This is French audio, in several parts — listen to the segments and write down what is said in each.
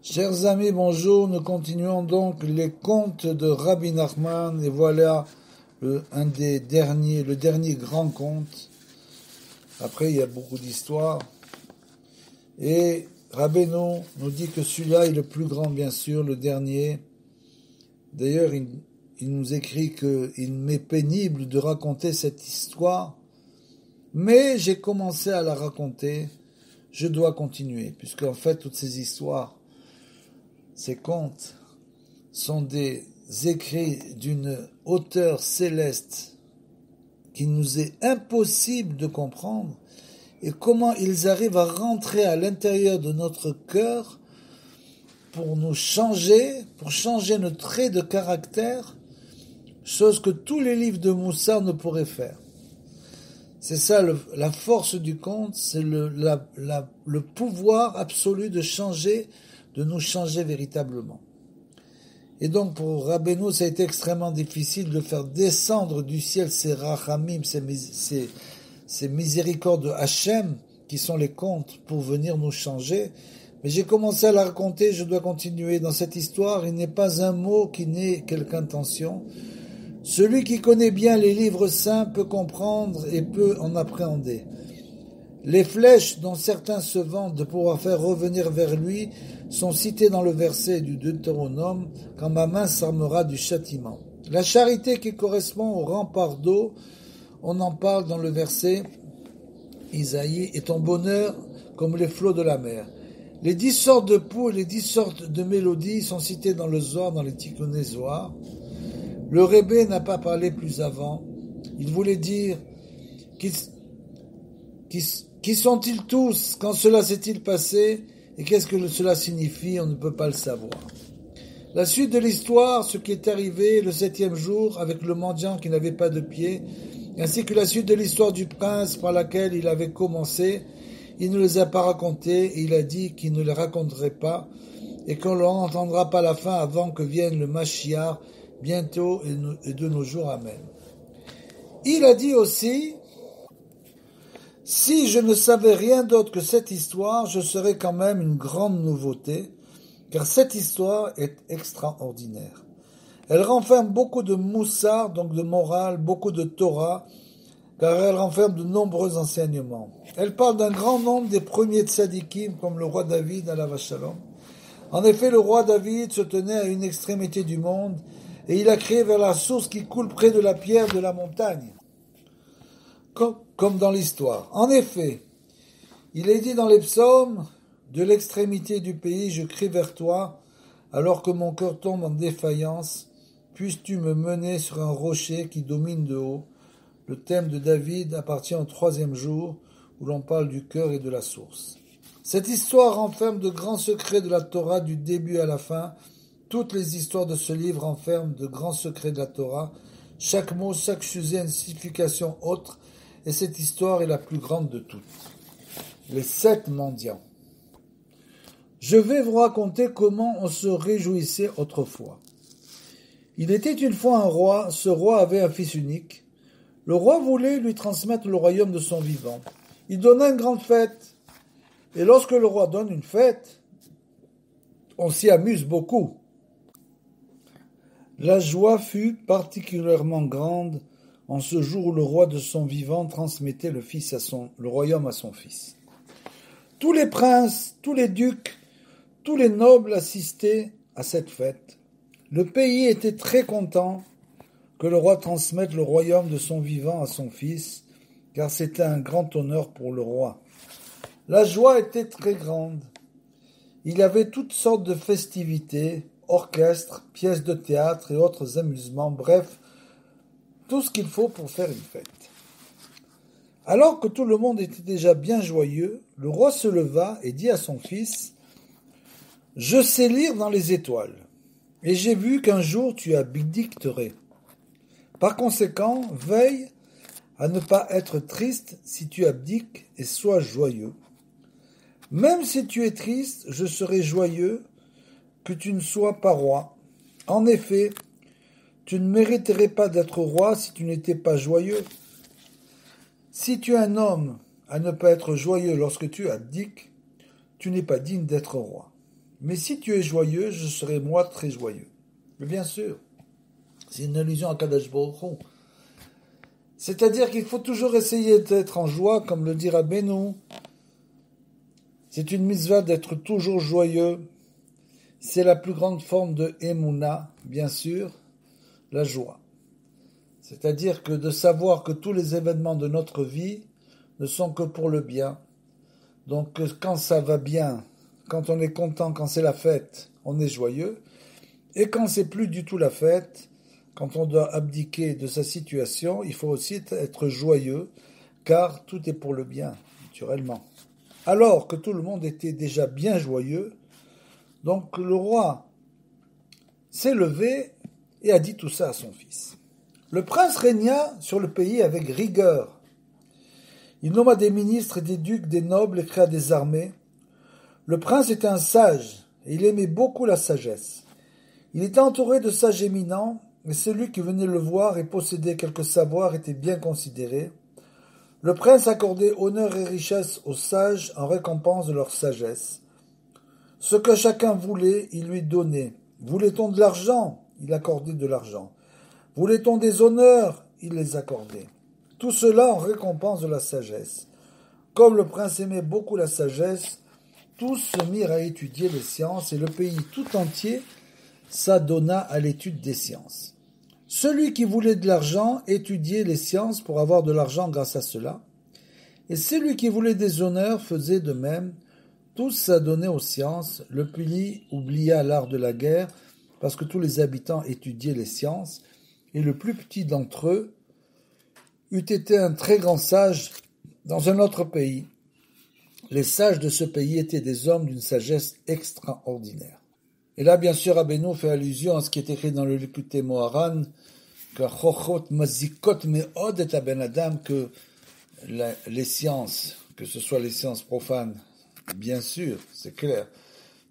Chers amis, bonjour. Nous continuons donc les contes de Rabbi Nachman et voilà le dernier grand conte. Après, il y a beaucoup d'histoires. Et Rabbeinu nous dit que celui-là est le plus grand, bien sûr, le dernier. D'ailleurs, il nous écrit qu'il m'est pénible de raconter cette histoire, mais j'ai commencé à la raconter. Je dois continuer, puisque en fait, toutes ces histoires, ces contes sont des écrits d'une hauteur céleste qui nous est impossible de comprendre, et comment ils arrivent à rentrer à l'intérieur de notre cœur pour nous changer, pour changer nos traits de caractère, chose que tous les livres de Moussa ne pourraient faire. C'est ça la force du conte, c'est le pouvoir absolu de nous changer véritablement. Et donc pour Rabbeinu, ça a été extrêmement difficile de faire descendre du ciel ces rachamim, ces miséricordes de Hachem, qui sont les contes, pour venir nous changer. Mais j'ai commencé à la raconter, je dois continuer. Dans cette histoire, il n'est pas un mot qui n'ait quelque intention. Celui qui connaît bien les livres saints peut comprendre et peut en appréhender. Les flèches dont certains se vantent de pouvoir faire revenir vers lui sont citées dans le verset du Deutéronome, quand ma main s'armera du châtiment. La charité qui correspond au rempart d'eau, on en parle dans le verset Isaïe, est ton bonheur comme les flots de la mer. Les 10 sortes de poux et les 10 sortes de mélodies sont citées dans le Zohar, dans les Tikkuné Zohar. Le Rebbe n'a pas parlé plus avant. Il voulait dire qui sont-ils tous? Quand cela s'est-il passé? Et qu'est-ce que cela signifie? On ne peut pas le savoir. La suite de l'histoire, ce qui est arrivé le 7e jour avec le mendiant qui n'avait pas de pied, ainsi que la suite de l'histoire du prince par laquelle il avait commencé, il ne les a pas racontés et il a dit qu'il ne les raconterait pas et qu'on n'en entendra pas la fin avant que vienne le Mashiach, bientôt et de nos jours. Amen. Il a dit aussi, si je ne savais rien d'autre que cette histoire, je serais quand même une grande nouveauté, car cette histoire est extraordinaire. Elle renferme beaucoup de moussar, donc de morale, beaucoup de Torah, car elle renferme de nombreux enseignements. Elle parle d'un grand nombre des premiers tzadikim, comme le roi David, alav shalom. En effet, le roi David se tenait à une extrémité du monde, et il a crié vers la source qui coule près de la pierre de la montagne, comme dans l'histoire. En effet, il est dit dans les psaumes, de l'extrémité du pays, je crie vers toi, alors que mon cœur tombe en défaillance, puisses-tu me mener sur un rocher qui domine de haut. Le thème de David appartient au 3e jour, où l'on parle du cœur et de la source. Cette histoire renferme de grands secrets de la Torah du début à la fin. Toutes les histoires de ce livre renferment de grands secrets de la Torah. Chaque mot, chaque sujet a une signification autre, et cette histoire est la plus grande de toutes. Les 7 mendiants. Je vais vous raconter comment on se réjouissait autrefois. Il était une fois un roi, ce roi avait un fils unique. Le roi voulait lui transmettre le royaume de son vivant. Il donna une grande fête. Et lorsque le roi donne une fête, on s'y amuse beaucoup. La joie fut particulièrement grande en ce jour où le roi de son vivant transmettait le royaume à son fils. Tous les princes, tous les ducs, tous les nobles assistaient à cette fête. Le pays était très content que le roi transmette le royaume de son vivant à son fils, car c'était un grand honneur pour le roi. La joie était très grande. Il y avait toutes sortes de festivités, orchestres, pièces de théâtre et autres amusements, bref, tout ce qu'il faut pour faire une fête. Alors que tout le monde était déjà bien joyeux, le roi se leva et dit à son fils, « Je sais lire dans les étoiles, et j'ai vu qu'un jour tu abdicterais. Par conséquent, veille à ne pas être triste si tu abdiques et sois joyeux. Même si tu es triste, je serai joyeux que tu ne sois pas roi. En effet, tu ne mériterais pas d'être roi si tu n'étais pas joyeux. Si tu es un homme à ne pas être joyeux lorsque tu abdiques, tu n'es pas digne d'être roi. » Mais si tu es joyeux, je serai moi très joyeux. Mais bien sûr, c'est une allusion à Kadosh Baruch Hu. C'est-à-dire qu'il faut toujours essayer d'être en joie, comme le dit Rabbeinu. C'est une mitzvah d'être toujours joyeux. C'est la plus grande forme de Emouna, bien sûr, la joie. C'est-à-dire que de savoir que tous les événements de notre vie ne sont que pour le bien. Donc quand ça va bien, quand on est content, quand c'est la fête, on est joyeux. Et quand c'est plus du tout la fête, quand on doit abdiquer de sa situation, il faut aussi être joyeux, car tout est pour le bien, naturellement. Alors que tout le monde était déjà bien joyeux, donc le roi s'est levé et a dit tout ça à son fils. Le prince régna sur le pays avec rigueur. Il nomma des ministres et des ducs, des nobles et créa des armées. Le prince était un sage et il aimait beaucoup la sagesse. Il était entouré de sages éminents, et celui qui venait le voir et possédait quelque savoir était bien considéré. Le prince accordait honneur et richesse aux sages en récompense de leur sagesse. Ce que chacun voulait, il lui donnait. Voulait-on de l'argent? Il accordait de l'argent. Voulait-on des honneurs? Il les accordait. Tout cela en récompense de la sagesse. Comme le prince aimait beaucoup la sagesse, tous se mirent à étudier les sciences et le pays tout entier s'adonna à l'étude des sciences. Celui qui voulait de l'argent étudiait les sciences pour avoir de l'argent grâce à cela, et celui qui voulait des honneurs faisait de même. Tous s'adonnaient aux sciences. Le pays oublia l'art de la guerre parce que tous les habitants étudiaient les sciences, et le plus petit d'entre eux eût été un très grand sage dans un autre pays. Les sages de ce pays étaient des hommes d'une sagesse extraordinaire. Et là, bien sûr, Rabbeinu fait allusion à ce qui est écrit dans le Likutei Moharan, que Chochot mazikot me'od et ben Adam, que les sciences, que ce soit les sciences profanes, bien sûr, c'est clair,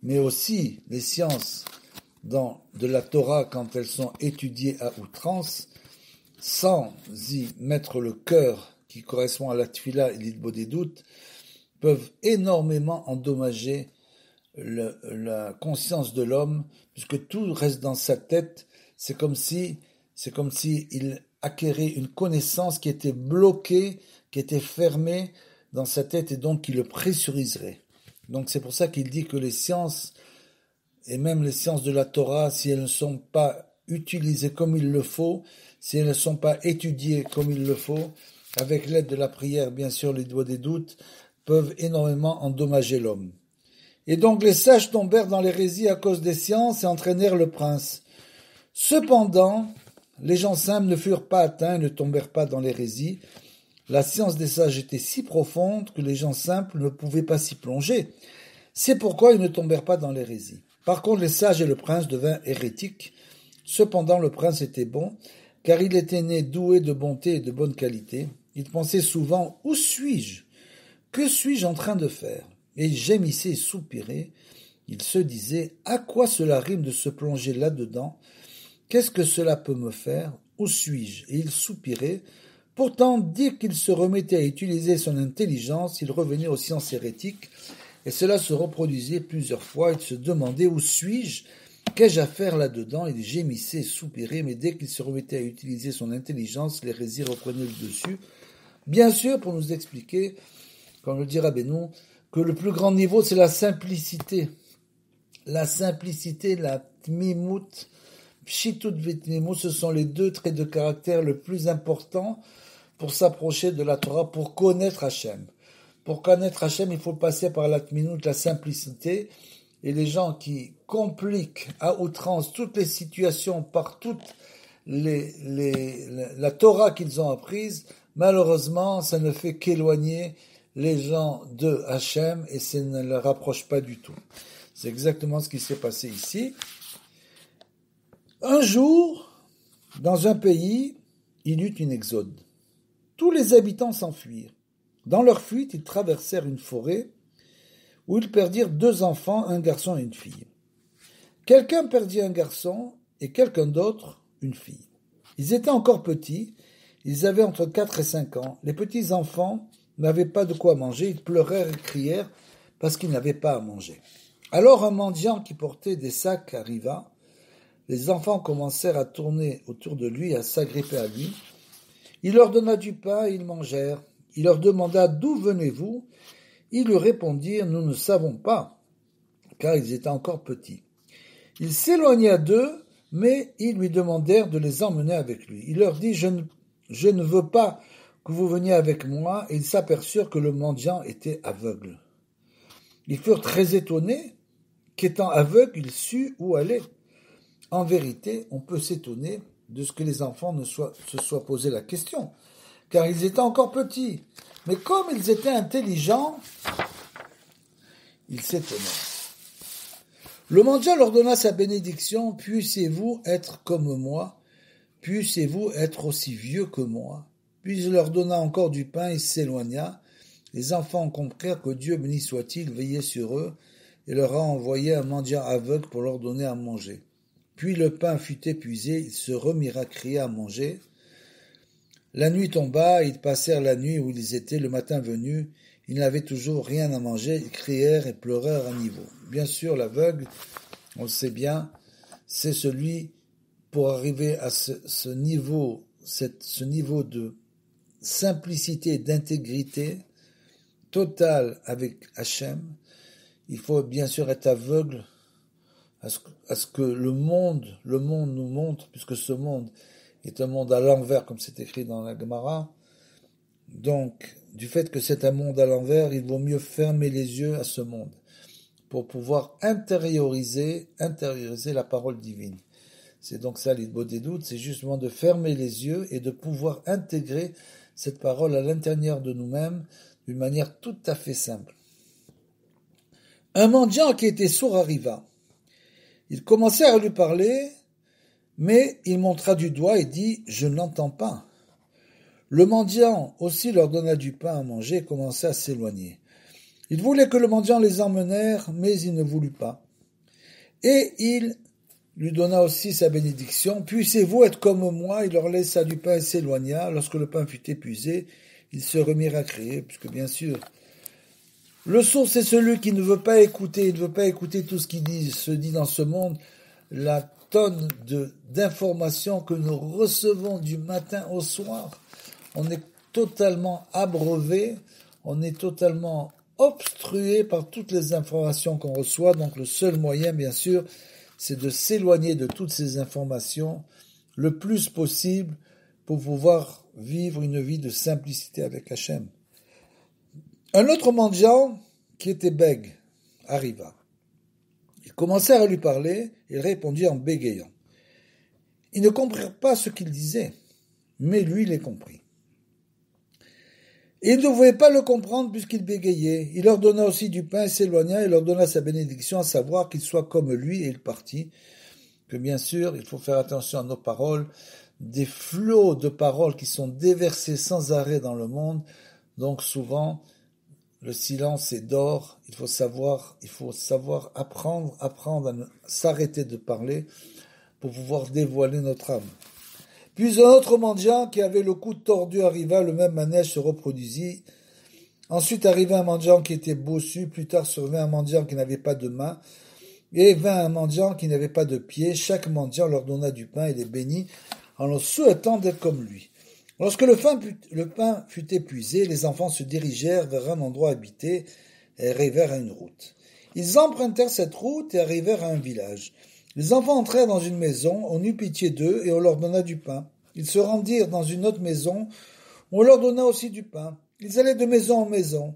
mais aussi les sciences de la Torah, quand elles sont étudiées à outrance, sans y mettre le cœur qui correspond à la tfila et l'idbo des doutes, peuvent énormément endommager la conscience de l'homme, puisque tout reste dans sa tête. C'est comme si il acquérait une connaissance qui était bloquée, qui était fermée dans sa tête, et donc qui le pressuriserait. Donc c'est pour ça qu'il dit que les sciences, et même les sciences de la Torah, si elles ne sont pas utilisées comme il le faut, si elles ne sont pas étudiées comme il le faut, avec l'aide de la prière, bien sûr, les doigts des doutes, peuvent énormément endommager l'homme. Et donc les sages tombèrent dans l'hérésie à cause des sciences et entraînèrent le prince. Cependant, les gens simples ne furent pas atteints et ne tombèrent pas dans l'hérésie. La science des sages était si profonde que les gens simples ne pouvaient pas s'y plonger. C'est pourquoi ils ne tombèrent pas dans l'hérésie. Par contre, les sages et le prince devinrent hérétiques. Cependant, le prince était bon, car il était né doué de bonté et de bonne qualité. Il pensait souvent « Où suis-je? Que suis-je en train de faire ?» Et il gémissait et soupirait. Il se disait « À quoi cela rime de se plonger là-dedans? Qu'est-ce que cela peut me faire? Où suis-je » Et il soupirait. Pourtant, dès qu'il se remettait à utiliser son intelligence, il revenait aux sciences hérétiques, et cela se reproduisait plusieurs fois. Il se demandait « Où suis-je? Qu'ai-je à faire là-dedans ?» Il gémissait et soupirait, mais dès qu'il se remettait à utiliser son intelligence, l'hérésie reprenait le dessus. Bien sûr, pour nous expliquer, comme le dit Rabbeinu, que le plus grand niveau, c'est la simplicité. La simplicité, la tmimut, pshitut v'tmimut, ce sont les deux traits de caractère le plus importants pour s'approcher de la Torah, pour connaître Hachem. Pour connaître Hachem, il faut passer par la tmimut, la simplicité, et les gens qui compliquent à outrance toutes les situations par toute la Torah qu'ils ont apprise, malheureusement, ça ne fait qu'éloigner les gens de Hachem et ça ne les rapproche pas du tout. C'est exactement ce qui s'est passé ici. Un jour, dans un pays, il y eut une exode. Tous les habitants s'enfuirent. Dans leur fuite, ils traversèrent une forêt où ils perdirent 2 enfants, un garçon et une fille. Quelqu'un perdit un garçon et quelqu'un d'autre une fille. Ils étaient encore petits, ils avaient entre 4 et 5 ans. Les petits enfants n'avaient pas de quoi manger, ils pleurèrent et crièrent parce qu'ils n'avaient pas à manger. Alors un mendiant qui portait des sacs arriva. Les enfants commencèrent à tourner autour de lui, à s'agripper à lui. Il leur donna du pain et ils mangèrent. Il leur demanda « D'où venez-vous » Ils lui répondirent « Nous ne savons pas », car ils étaient encore petits. Il s'éloigna d'eux, mais ils lui demandèrent de les emmener avec lui. Il leur dit « Je ne veux pas que vous veniez avec moi », et ils s'aperçurent que le mendiant était aveugle. Ils furent très étonnés qu'étant aveugle, il sût où aller. En vérité, on peut s'étonner de ce que les enfants se soient posé la question, car ils étaient encore petits. Mais comme ils étaient intelligents, ils s'étonnèrent. Le mendiant leur donna sa bénédiction, « Puissiez-vous être comme moi, puissiez-vous être aussi vieux que moi. » Puis il leur donna encore du pain et s'éloigna. Les enfants comprirent que Dieu béni soit-il veillait sur eux et leur a envoyé un mendiant aveugle pour leur donner à manger. Puis le pain fut épuisé, ils se remirent à crier à manger. La nuit tomba, ils passèrent la nuit où ils étaient. Le matin venu, ils n'avaient toujours rien à manger, ils crièrent et pleurèrent à niveau. Bien sûr, l'aveugle, on le sait bien, c'est celui, pour arriver à ce niveau de simplicité et d'intégrité totale avec Hachem, il faut bien sûr être aveugle à ce que le monde nous montre, puisque ce monde est un monde à l'envers, comme c'est écrit dans la Gemara. Donc, du fait que c'est un monde à l'envers, il vaut mieux fermer les yeux à ce monde pour pouvoir intérioriser la parole divine. C'est donc ça l'idée des doutes, c'est justement de fermer les yeux et de pouvoir intégrer cette parole à l'intérieur de nous-mêmes d'une manière tout à fait simple. Un mendiant qui était sourd arriva. Ils commencèrent à lui parler, mais il montra du doigt et dit « Je n'entends pas ». Le mendiant aussi leur donna du pain à manger et commença à s'éloigner. Il voulait que le mendiant les emmenèrent, mais il ne voulut pas. Et il lui donna aussi sa bénédiction. « Puissiez-vous être comme moi ?» Il leur laissa du pain et s'éloigna. Lorsque le pain fut épuisé, ils se remirent à crier, puisque bien sûr, le sourd, c'est celui qui ne veut pas écouter, il ne veut pas écouter tout ce qui se dit dans ce monde, la tonne d'informations que nous recevons du matin au soir. On est totalement abreuvé, on est totalement obstrué par toutes les informations qu'on reçoit. Donc le seul moyen, bien sûr, c'est de s'éloigner de toutes ces informations le plus possible pour pouvoir vivre une vie de simplicité avec Hachem. Un autre mendiant, qui était bègue, arriva. Ils commencèrent à lui parler, et il répondit en bégayant. Ils ne comprirent pas ce qu'il disait, mais lui les comprit. Et ils ne pouvaient pas le comprendre puisqu'il bégayait. Il leur donna aussi du pain et s'éloigna et leur donna sa bénédiction, à savoir qu'il soit comme lui, et il partit. Que bien sûr, il faut faire attention à nos paroles, des flots de paroles qui sont déversés sans arrêt dans le monde. Donc souvent, le silence est d'or. Il faut savoir apprendre à s'arrêter de parler pour pouvoir dévoiler notre âme. Puis un autre mendiant qui avait le cou tordu arriva, le même manège se reproduisit. Ensuite arriva un mendiant qui était bossu, plus tard survint un mendiant qui n'avait pas de main, et vint un mendiant qui n'avait pas de pied. Chaque mendiant leur donna du pain et les bénit, en leur souhaitant d'être comme lui. Lorsque le pain fut épuisé, les enfants se dirigèrent vers un endroit habité et arrivèrent à une route. Ils empruntèrent cette route et arrivèrent à un village. Les enfants entrèrent dans une maison, on eut pitié d'eux et on leur donna du pain. Ils se rendirent dans une autre maison, on leur donna aussi du pain. Ils allaient de maison en maison,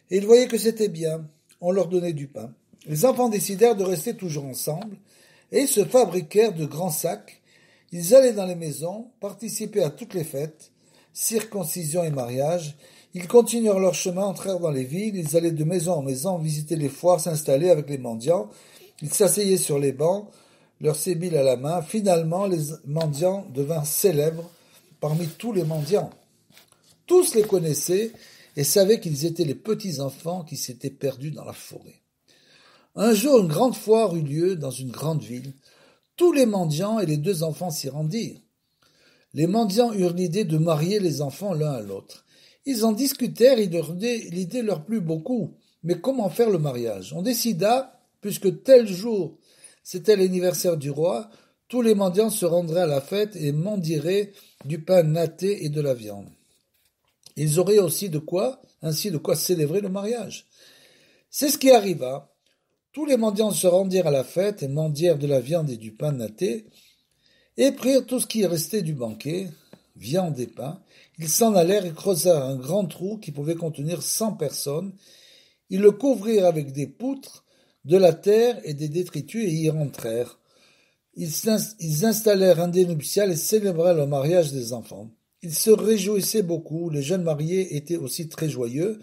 et ils voyaient que c'était bien, on leur donnait du pain. Les enfants décidèrent de rester toujours ensemble, et ils se fabriquèrent de grands sacs. Ils allaient dans les maisons, participaient à toutes les fêtes, circoncision et mariage. Ils continuèrent leur chemin, entrèrent dans les villes, ils allaient de maison en maison, visiter les foires, s'installer avec les mendiants. Ils s'asseyaient sur les bancs, leur sébile à la main. Finalement, les mendiants devinrent célèbres parmi tous les mendiants. Tous les connaissaient et savaient qu'ils étaient les petits enfants qui s'étaient perdus dans la forêt. Un jour, une grande foire eut lieu dans une grande ville. Tous les mendiants et les deux enfants s'y rendirent. Les mendiants eurent l'idée de marier les enfants l'un à l'autre. Ils en discutèrent et l'idée leur plut beaucoup. Mais comment faire le mariage ? On décida puisque tel jour c'était l'anniversaire du roi, tous les mendiants se rendraient à la fête et mendieraient du pain natté et de la viande. Ils auraient aussi ainsi de quoi célébrer le mariage. C'est ce qui arriva. Tous les mendiants se rendirent à la fête et mendièrent de la viande et du pain natté, et prirent tout ce qui restait du banquet, viande et pain. Ils s'en allèrent et creusèrent un grand trou qui pouvait contenir 100 personnes. Ils le couvrirent avec des poutres, de la terre et des détritus et y rentrèrent. Ils installèrent un dé nuptial et célébrèrent le mariage des enfants. Ils se réjouissaient beaucoup, les jeunes mariés étaient aussi très joyeux,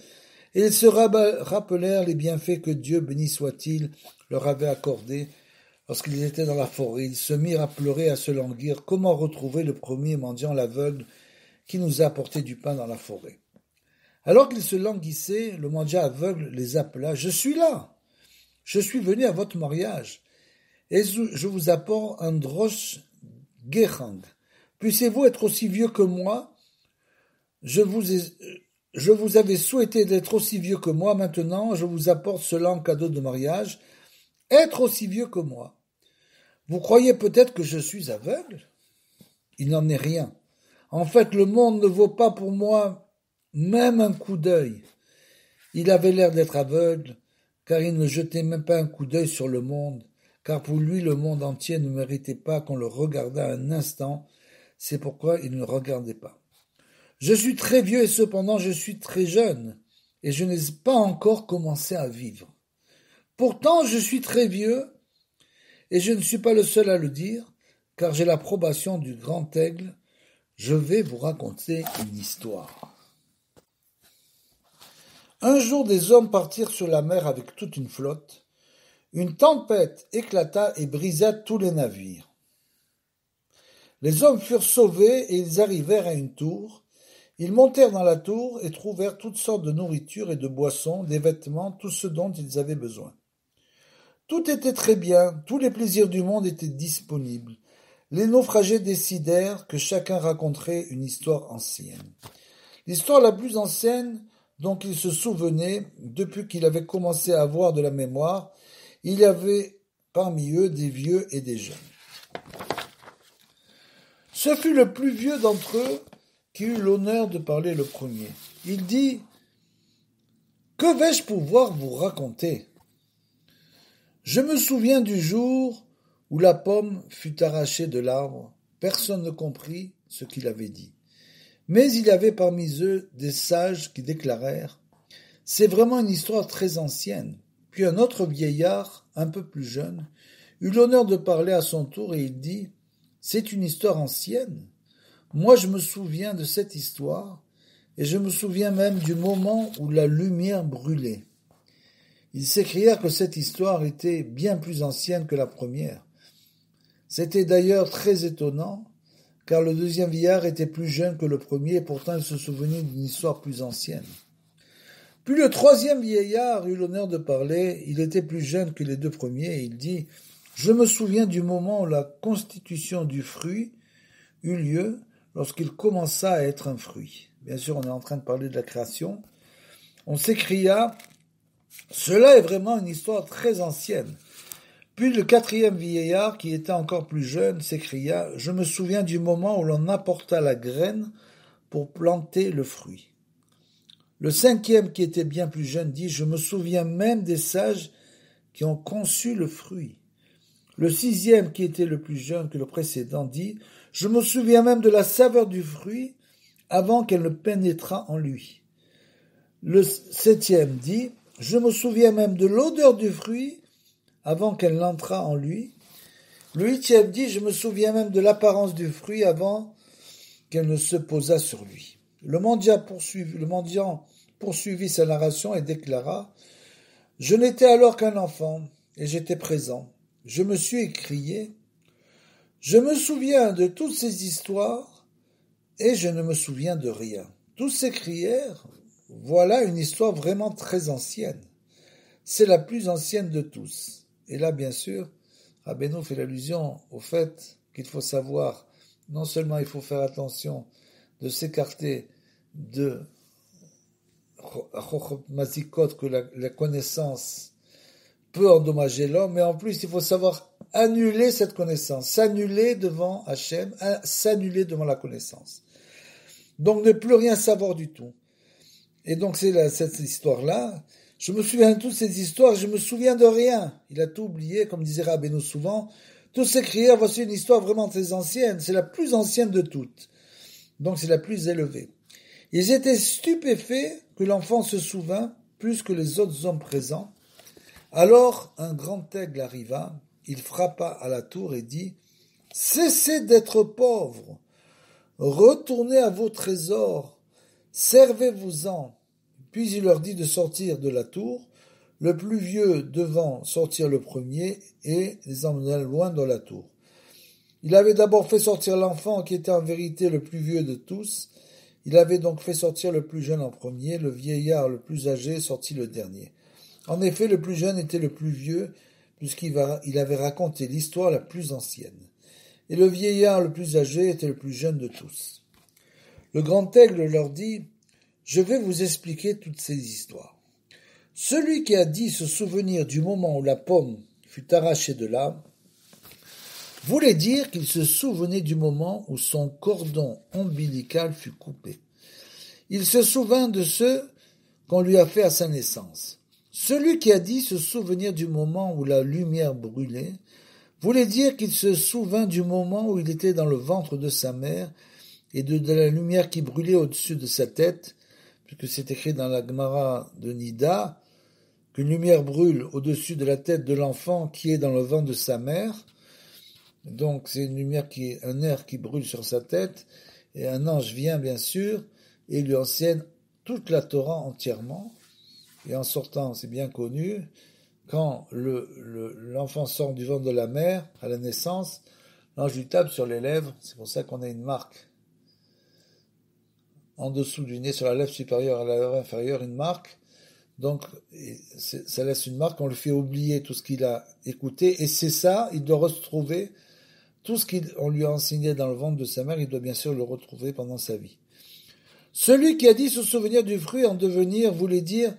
et ils se rappelèrent les bienfaits que Dieu, béni soit-il, leur avait accordés lorsqu'ils étaient dans la forêt. Ils se mirent à pleurer, à se languir. Comment retrouver le premier mendiant, l'aveugle, qui nous a apporté du pain dans la forêt? Alors qu'ils se languissaient, le mendiant aveugle les appela. « Je suis là. Je suis venu à votre mariage. Et je vous apporte un drosh guérang. Puissiez-vous être aussi vieux que moi? Je vous avais souhaité d'être aussi vieux que moi. Maintenant, je vous apporte cela en cadeau de mariage. Être aussi vieux que moi. Vous croyez peut-être que je suis aveugle? Il n'en est rien. En fait, le monde ne vaut pas pour moi même un coup d'œil. » Il avait l'air d'être aveugle, car il ne jetait même pas un coup d'œil sur le monde, car pour lui le monde entier ne méritait pas qu'on le regardât un instant, c'est pourquoi il ne regardait pas. Je suis très vieux et cependant je suis très jeune, et je n'ai pas encore commencé à vivre. Pourtant je suis très vieux, et je ne suis pas le seul à le dire, car j'ai l'approbation du grand aigle. Je vais vous raconter une histoire. Un jour des hommes partirent sur la mer avec toute une flotte. Une tempête éclata et brisa tous les navires. Les hommes furent sauvés et ils arrivèrent à une tour. Ils montèrent dans la tour et trouvèrent toutes sortes de nourriture et de boissons, des vêtements, tout ce dont ils avaient besoin. Tout était très bien, tous les plaisirs du monde étaient disponibles. Les naufragés décidèrent que chacun raconterait une histoire ancienne. L'histoire la plus ancienne dont il se souvenait, depuis qu'il avait commencé à avoir de la mémoire, il y avait parmi eux des vieux et des jeunes. Ce fut le plus vieux d'entre eux qui eut l'honneur de parler le premier. Il dit « Que vais-je pouvoir vous raconter ? Je me souviens du jour où la pomme fut arrachée de l'arbre. Personne ne comprit ce qu'il avait dit. Mais il y avait parmi eux des sages qui déclarèrent « C'est vraiment une histoire très ancienne. » Puis un autre vieillard, un peu plus jeune, eut l'honneur de parler à son tour et il dit « C'est une histoire ancienne. Moi je me souviens de cette histoire et je me souviens même du moment où la lumière brûlait. » Ils s'écrièrent que cette histoire était bien plus ancienne que la première. C'était d'ailleurs très étonnant, car le deuxième vieillard était plus jeune que le premier et pourtant il se souvenait d'une histoire plus ancienne. Puis le troisième vieillard eut l'honneur de parler. Il était plus jeune que les deux premiers et il dit « Je me souviens du moment où la constitution du fruit eut lieu lorsqu'il commença à être un fruit. » Bien sûr, on est en train de parler de la création. On s'écria « Cela est vraiment une histoire très ancienne. » Puis le quatrième vieillard, qui était encore plus jeune, s'écria « Je me souviens du moment où l'on apporta la graine pour planter le fruit. » Le cinquième, qui était bien plus jeune, dit « Je me souviens même des sages qui ont conçu le fruit. » Le sixième, qui était le plus jeune que le précédent, dit « Je me souviens même de la saveur du fruit avant qu'elle ne pénétrât en lui. » Le septième dit « Je me souviens même de l'odeur du fruit avant qu'elle n'entrât en lui. » Le huitième dit « Je me souviens même de l'apparence du fruit avant qu'elle ne se posât sur lui. » Le mendiant poursuivit sa narration et déclara « Je n'étais alors qu'un enfant, et j'étais présent. Je me suis écrié « Je me souviens de toutes ces histoires, et je ne me souviens de rien. » Tous s'écrièrent « Voilà une histoire vraiment très ancienne. C'est la plus ancienne de tous. » Et là, bien sûr, Rabbeinu fait l'allusion au fait qu'il faut savoir, non seulement il faut faire attention de s'écarter de Mazikot, que la connaissance peut endommager l'homme, mais en plus, il faut savoir annuler cette connaissance, s'annuler devant Hachem, s'annuler devant la connaissance. Donc, ne plus rien savoir du tout. Et donc, c'est cette histoire-là. Je me souviens de toutes ces histoires, je me souviens de rien. Il a tout oublié, comme disait Rabbeinu souvent. Tous ces crières, voici une histoire vraiment très ancienne. C'est la plus ancienne de toutes. Donc, c'est la plus élevée. Ils étaient stupéfaits que l'enfant se souvint plus que les autres hommes présents. Alors, un grand aigle arriva. Il frappa à la tour et dit « Cessez d'être pauvres. Retournez à vos trésors. Servez-vous-en. » Puis il leur dit de sortir de la tour, le plus vieux devant sortir le premier et les emmener loin dans la tour. Il avait d'abord fait sortir l'enfant qui était en vérité le plus vieux de tous. Il avait donc fait sortir le plus jeune en premier, le vieillard le plus âgé sortit le dernier. En effet, le plus jeune était le plus vieux, puisqu'il avait raconté l'histoire la plus ancienne. Et le vieillard le plus âgé était le plus jeune de tous. Le grand aigle leur dit « Je vais vous expliquer toutes ces histoires. Celui qui a dit se souvenir du moment où la pomme fut arrachée de l'arbre, voulait dire qu'il se souvenait du moment où son cordon ombilical fut coupé. Il se souvint de ce qu'on lui a fait à sa naissance. Celui qui a dit se souvenir du moment où la lumière brûlait, voulait dire qu'il se souvint du moment où il était dans le ventre de sa mère et de la lumière qui brûlait au-dessus de sa tête, puisque c'est écrit dans la Gemara de Nida, qu'une lumière brûle au-dessus de la tête de l'enfant qui est dans le ventre de sa mère. Donc c'est une lumière un air qui brûle sur sa tête, et un ange vient bien sûr, et lui enseigne toute la Torah entièrement. Et en sortant, c'est bien connu, quand l'enfant sort du ventre de la mère, à la naissance, l'ange lui tape sur les lèvres, c'est pour ça qu'on a une marque en dessous du nez, sur la lèvre supérieure à la lèvre inférieure, une marque. Donc, ça laisse une marque, on lui fait oublier tout ce qu'il a écouté, et c'est ça, il doit retrouver tout ce qu'on lui a enseigné dans le ventre de sa mère, il doit bien sûr le retrouver pendant sa vie. Celui qui a dit se souvenir du fruit en devenir voulait dire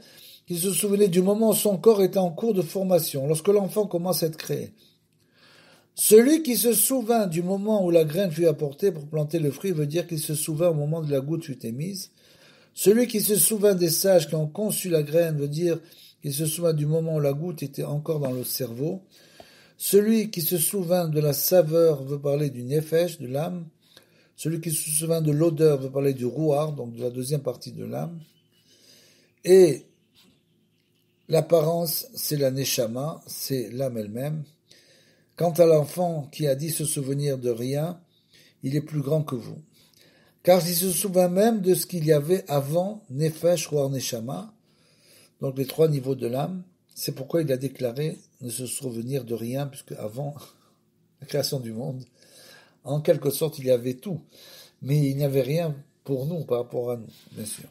qu'il se souvenait du moment où son corps était en cours de formation, lorsque l'enfant commence à être créé. Celui qui se souvint du moment où la graine fut apportée pour planter le fruit veut dire qu'il se souvint au moment où la goutte fut émise. Celui qui se souvint des sages qui ont conçu la graine veut dire qu'il se souvint du moment où la goutte était encore dans le cerveau. Celui qui se souvint de la saveur veut parler du nefesh, de l'âme. Celui qui se souvint de l'odeur veut parler du rouar, donc de la deuxième partie de l'âme. Et l'apparence, c'est la neshama, c'est l'âme elle-même. Quant à l'enfant qui a dit se souvenir de rien, il est plus grand que vous. Car il se souvint même de ce qu'il y avait avant nefesh, rouar, neshama, donc les trois niveaux de l'âme. C'est pourquoi il a déclaré ne se souvenir de rien, puisque avant la création du monde, en quelque sorte, il y avait tout. Mais il n'y avait rien pour nous, par rapport à nous, bien sûr.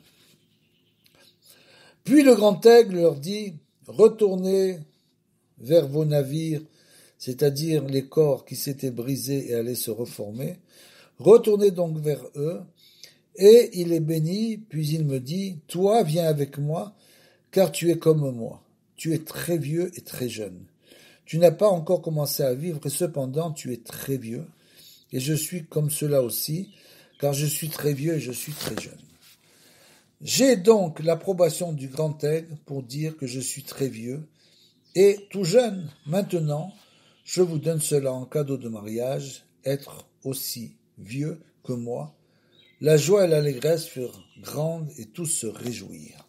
Puis le grand aigle leur dit, retournez vers vos navires, c'est-à-dire les corps qui s'étaient brisés et allaient se reformer. Retournez donc vers eux, et il les bénit, puis il me dit, toi, viens avec moi, car tu es comme moi. Tu es très vieux et très jeune. Tu n'as pas encore commencé à vivre, et cependant tu es très vieux, et je suis comme cela aussi, car je suis très vieux et je suis très jeune. J'ai donc l'approbation du grand aigle pour dire que je suis très vieux et tout jeune. Maintenant, je vous donne cela en cadeau de mariage, être aussi vieux que moi. La joie et l'allégresse furent grandes et tous se réjouirent.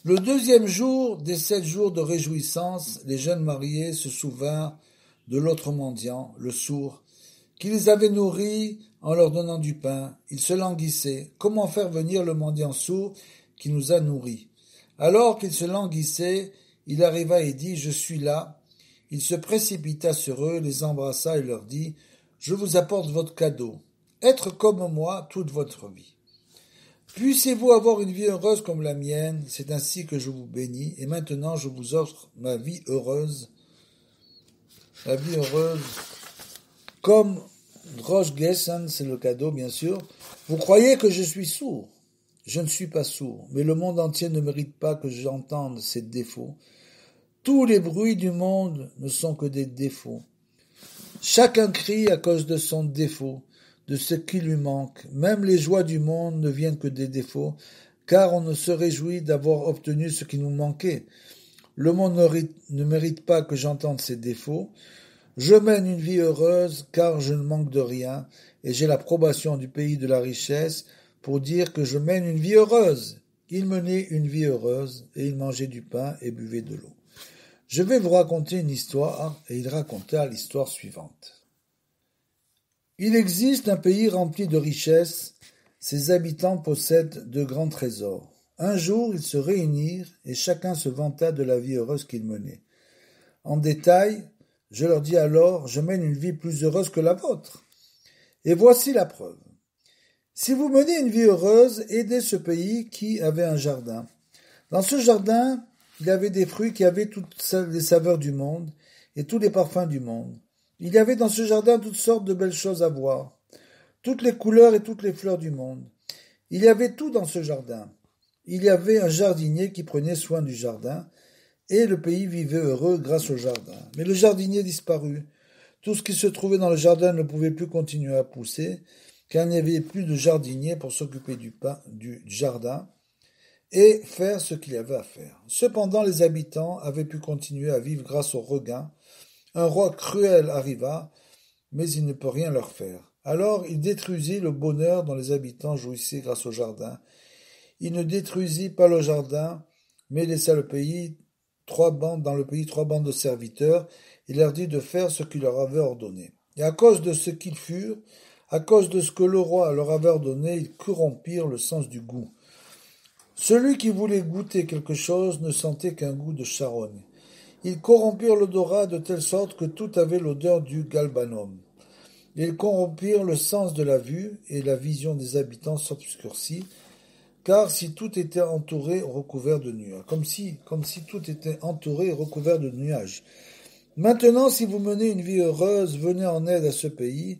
Le deuxième jour des 7 jours de réjouissance, les jeunes mariés se souvinrent de l'autre mendiant, le sourd, qui les avait nourris en leur donnant du pain. Ils se languissaient. Comment faire venir le mendiant sourd qui nous a nourris? Alors qu'il se languissait, il arriva et dit, je suis là. Il se précipita sur eux, les embrassa et leur dit, je vous apporte votre cadeau. Être comme moi toute votre vie. Puissiez-vous avoir une vie heureuse comme la mienne, c'est ainsi que je vous bénis, et maintenant je vous offre ma vie heureuse, comme Rosh Gesson, c'est le cadeau bien sûr. Vous croyez que je suis sourd? je ne suis pas sourd, mais le monde entier ne mérite pas que j'entende ses défauts. Tous les bruits du monde ne sont que des défauts. Chacun crie à cause de son défaut, de ce qui lui manque. Même les joies du monde ne viennent que des défauts, car on ne se réjouit d'avoir obtenu ce qui nous manquait. Le monde ne mérite pas que j'entende ses défauts. Je mène une vie heureuse, car je ne manque de rien, et j'ai l'approbation du pays de la richesse pour dire que je mène une vie heureuse. Il menait une vie heureuse, et il mangeait du pain et buvait de l'eau. Je vais vous raconter une histoire, et il raconta l'histoire suivante. Il existe un pays rempli de richesses, ses habitants possèdent de grands trésors. Un jour, ils se réunirent, et chacun se vanta de la vie heureuse qu'il menait. En détail, je leur dis alors, je mène une vie plus heureuse que la vôtre. Et voici la preuve. Si vous menez une vie heureuse, aidez ce pays qui avait un jardin. Dans ce jardin, il y avait des fruits qui avaient toutes les saveurs du monde et tous les parfums du monde. Il y avait dans ce jardin toutes sortes de belles choses à voir, toutes les couleurs et toutes les fleurs du monde. Il y avait tout dans ce jardin. Il y avait un jardinier qui prenait soin du jardin, et le pays vivait heureux grâce au jardin. Mais le jardinier disparut. Tout ce qui se trouvait dans le jardin ne pouvait plus continuer à pousser, car il n'y avait plus de jardinier pour s'occuper du jardin et faire ce qu'il y avait à faire. Cependant, les habitants avaient pu continuer à vivre grâce au regain. Un roi cruel arriva, mais il ne peut rien leur faire. Alors il détruisit le bonheur dont les habitants jouissaient grâce au jardin. Il ne détruisit pas le jardin, mais laissa dans le pays trois bandes de serviteurs, et leur dit de faire ce qu'il leur avait ordonné. Et à cause de ce qu'ils furent, à cause de ce que le roi leur avait ordonné, ils corrompirent le sens du goût. Celui qui voulait goûter quelque chose ne sentait qu'un goût de charogne. Ils corrompirent l'odorat de telle sorte que tout avait l'odeur du galbanum. Ils corrompirent le sens de la vue, et la vision des habitants s'obscurcit, car si tout était entouré, recouvert de nuages, comme si tout était entouré et recouvert de nuages. Maintenant, si vous menez une vie heureuse, venez en aide à ce pays,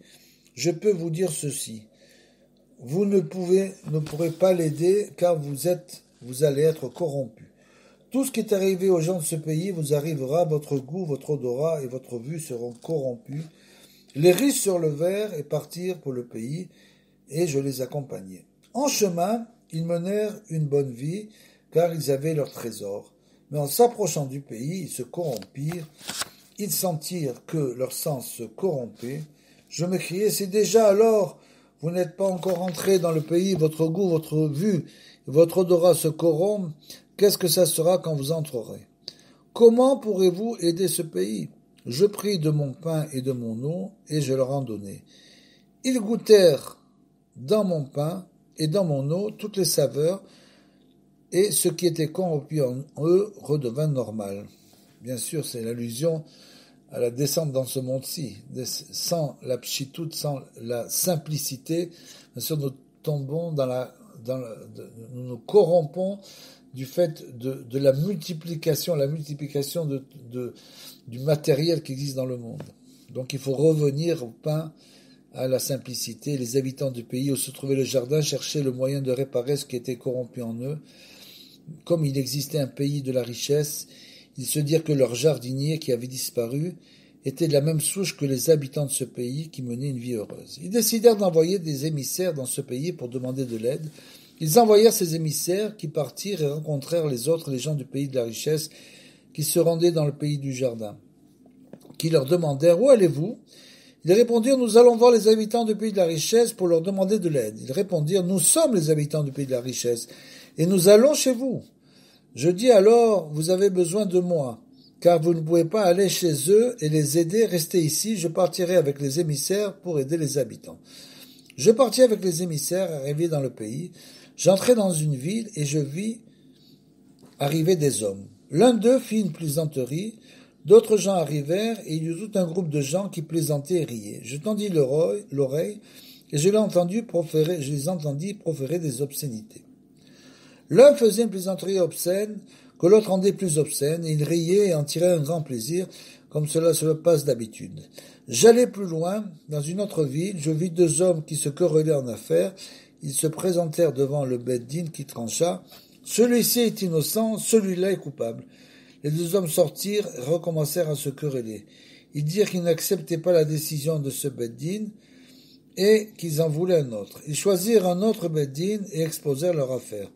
je peux vous dire ceci. Vous ne pourrez pas l'aider, car vous allez être corrompus. Tout ce qui est arrivé aux gens de ce pays vous arrivera, votre goût, votre odorat et votre vue seront corrompus. Les riches se relevèrent et partirent pour le pays, et je les accompagnai. En chemin, ils menèrent une bonne vie, car ils avaient leur trésor. Mais en s'approchant du pays, ils se corrompirent. Ils sentirent que leur sens se corrompait. Je m'écriai, c'est déjà alors, vous n'êtes pas encore entrés dans le pays, votre goût, votre vue, votre odorat se corrompent. Qu'est-ce que ça sera quand vous entrerez? Comment pourrez-vous aider ce pays? Je pris de mon pain et de mon eau, et je leur en donnai. Ils goûtèrent dans mon pain et dans mon eau toutes les saveurs, et ce qui était corrompu en eux redevint normal. Bien sûr, c'est l'allusion à la descente dans ce monde-ci. Sans la pchitout, sans la simplicité, bien sûr, nous tombons nous nous corrompons du fait de la multiplication du matériel qui existe dans le monde. Donc il faut revenir au pain, à la simplicité. Les habitants du pays où se trouvait le jardin cherchaient le moyen de réparer ce qui était corrompu en eux. Comme il existait un pays de la richesse, ils se dirent que leur jardinier qui avait disparu était de la même souche que les habitants de ce pays qui menaient une vie heureuse. Ils décidèrent d'envoyer des émissaires dans ce pays pour demander de l'aide. Ils envoyèrent ces émissaires qui partirent et rencontrèrent les gens du pays de la richesse qui se rendaient dans le pays du jardin, qui leur demandèrent « Où allez-vous » Ils répondirent « Nous allons voir les habitants du pays de la richesse pour leur demander de l'aide. » Ils répondirent « Nous sommes les habitants du pays de la richesse et nous allons chez vous. » Je dis alors, vous avez besoin de moi, car vous ne pouvez pas aller chez eux et les aider, restez ici, je partirai avec les émissaires pour aider les habitants. Je partis avec les émissaires arrivés dans le pays, j'entrai dans une ville et je vis arriver des hommes. L'un d'eux fit une plaisanterie, d'autres gens arrivèrent et il y eut tout un groupe de gens qui plaisantaient et riaient. Je tendis l'oreille et je les entendis proférer des obscénités. L'un faisait une plaisanterie obscène, que l'autre rendait plus obscène, et il riait et en tirait un grand plaisir, comme cela se le passe d'habitude. J'allais plus loin, dans une autre ville, je vis deux hommes qui se querellaient en affaires, ils se présentèrent devant le Beth Din qui trancha. Celui-ci est innocent, celui-là est coupable. Les deux hommes sortirent et recommencèrent à se quereller. Ils dirent qu'ils n'acceptaient pas la décision de ce Beth Din et qu'ils en voulaient un autre. Ils choisirent un autre Beth Din et exposèrent leur affaire.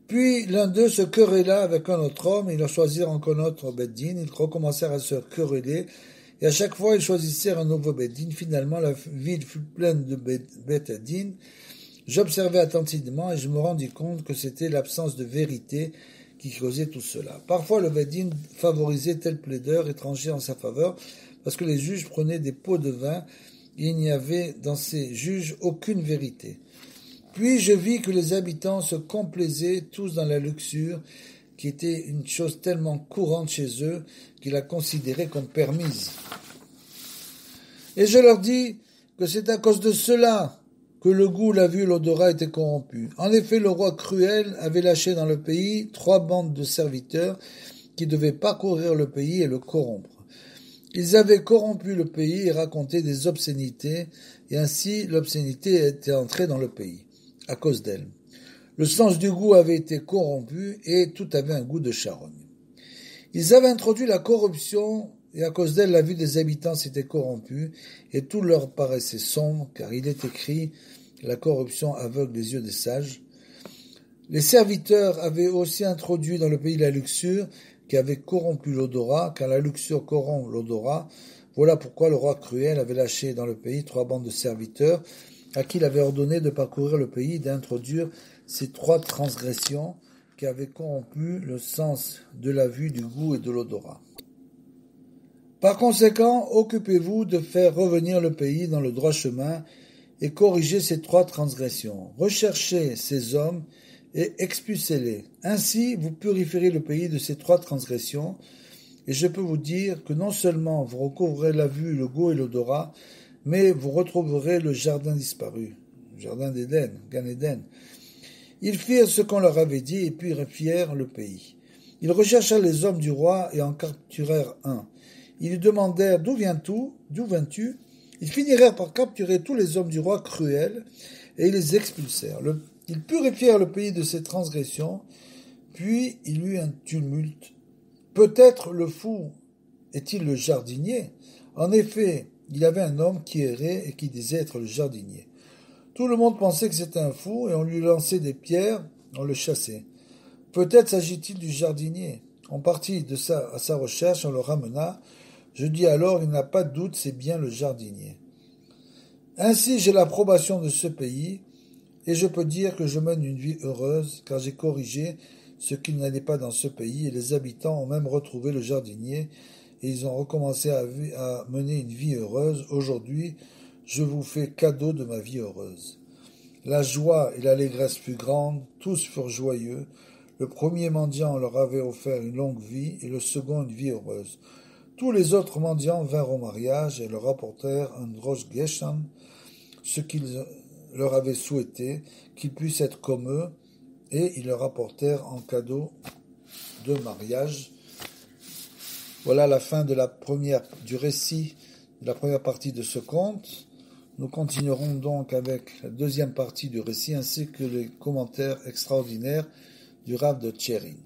Puis l'un d'eux se querella avec un autre homme, ils leur choisirent encore un autre Beth Din, ils recommencèrent à se quereller, et à chaque fois ils choisissèrent un nouveau Beth Din. Finalement la ville fut pleine de Beth Din. J'observais attentivement et je me rendis compte que c'était l'absence de vérité qui causait tout cela. Parfois le Beth Din favorisait tel plaideur étranger en sa faveur, parce que les juges prenaient des pots de vin, et il n'y avait dans ces juges aucune vérité. Puis je vis que les habitants se complaisaient tous dans la luxure, qui était une chose tellement courante chez eux qu'ils la considéraient comme permise. Et je leur dis que c'est à cause de cela que le goût, la vue, l'odorat étaient corrompus. En effet, le roi cruel avait lâché dans le pays 3 bandes de serviteurs qui devaient parcourir le pays et le corrompre. Ils avaient corrompu le pays et raconté des obscénités, et ainsi l'obscénité était entrée dans le pays, à cause d'elle. Le sens du goût avait été corrompu, et tout avait un goût de charogne. Ils avaient introduit la corruption, et à cause d'elle la vue des habitants s'était corrompue, et tout leur paraissait sombre, car il est écrit « La corruption aveugle les yeux des sages ». Les serviteurs avaient aussi introduit dans le pays la luxure, qui avait corrompu l'odorat, car la luxure corrompt l'odorat. Voilà pourquoi le roi cruel avait lâché dans le pays 3 bandes de serviteurs, à qui il avait ordonné de parcourir le pays et d'introduire ces 3 transgressions qui avaient corrompu le sens de la vue, du goût et de l'odorat. Par conséquent, occupez-vous de faire revenir le pays dans le droit chemin et corriger ces 3 transgressions. Recherchez ces hommes et expulsez-les. Ainsi, vous purifierez le pays de ces 3 transgressions, et je peux vous dire que non seulement vous recouvrerez la vue, le goût et l'odorat, mais vous retrouverez le jardin disparu, le jardin d'Éden, Gan Eden. Ils firent ce qu'on leur avait dit et purifièrent le pays. Ils recherchèrent les hommes du roi et en capturèrent un. Ils lui demandèrent « D'où viens-tu » Ils finirent par capturer tous les hommes du roi cruel et ils les expulsèrent. Ils purifièrent le pays de ses transgressions, puis il y eut un tumulte. Peut-être le fou est-il le jardinier? En effet, il y avait un homme qui errait et qui disait être le jardinier. Tout le monde pensait que c'était un fou et on lui lançait des pierres, on le chassait. Peut-être s'agit-il du jardinier. On partit à sa recherche, on le ramena. Je dis alors, il n'a pas de doute, c'est bien le jardinier. Ainsi, j'ai l'approbation de ce pays, et je peux dire que je mène une vie heureuse, car j'ai corrigé ce qui n'allait pas dans ce pays, et les habitants ont même retrouvé le jardinier, et ils ont recommencé à mener une vie heureuse. Aujourd'hui, je vous fais cadeau de ma vie heureuse. La joie et l'allégresse furent grandes, tous furent joyeux. Le premier mendiant leur avait offert une longue vie, et le second une vie heureuse. Tous les autres mendiants vinrent au mariage, et leur apportèrent un rosh geshan, ce qu'ils leur avaient souhaité, qu'ils puissent être comme eux, et ils leur apportèrent en cadeau de mariage. Voilà la fin du récit de la première partie de ce conte. Nous continuerons donc avec la deuxième partie du récit ainsi que les commentaires extraordinaires du Rav de Tcherin.